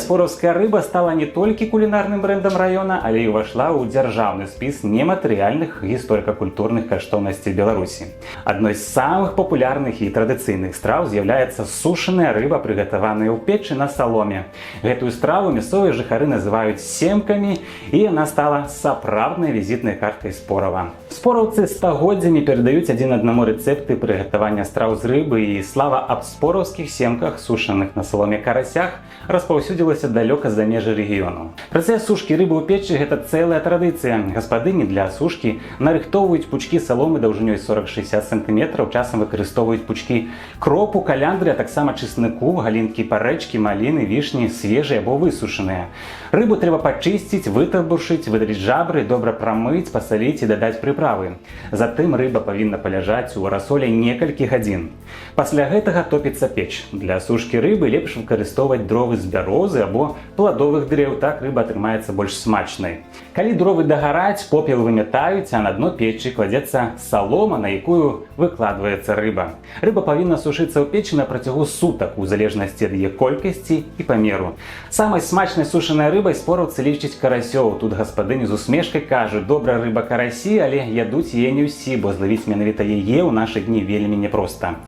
спораўская рыба стала не толькі кулінарным брэндам раёна, але і ўвайшла ў дзяржаўны спіс нематэрыяльных гісторыка-культурных каштоўнасцей Беларусі. Адной з самых папулярных і традыцыйных страў з'яўляецца сушаная рыба, прыгатаваная ў печы на саломе. Гэтую страву мясцовыя жыхары называюць семкамі, і яна стала сапраўднай візітнай карткай Спорава. Спораўцы стагоддзямі перадаюць адзін аднаму рэцэпты прыгатавання страў з рыбы, і слава аб спораўскіх семках, сушаных на саломе карасях, распаўсюдзілася далёка за межы рэгіёну. Працэс сушкі рыбы ў печы – гэта цэлая традыцыя. Гаспадыні для сушкі нарыхтоўваюць пучкі саломы даўжынёй 40-60 см, часам выкарыстоўваюць пучкі кропу, каляндры, а таксама чесніку, галінкі парэчкі, маліны, вішні, свежыя або высушаныя. Рыбу трэба пачысціць, вытарбушыць, выдаліць жабры, добра прамыць, пасаліць і дадаць прыправы. Затым рыба павінна паляжаць у расоле некалькі гадзін. Пасля гэтага топіцца печ. Для сушкі рыбы лепш выкарыстоўваць дровы з бярозы або пладовых дрэў, так рыба атрымаецца больш смачнай. Калі дровы daгараць, попел вымятаюць, а на дно печы кладзецца салома, на якую выкладваецца рыба. Рыба павінна сушыцца ў печы на працягу сутак, у залежнасці ад яе колькасці і памеру. Самай смачнай сушанай рыбай спораўцы лічаць карасёў. Тут гаспадыні з усмешкай кажуць: добрая рыба карасі, але ядуць яе не ўсі, бо злавіць менавіта яе ў нашы дні вельмі няпроста.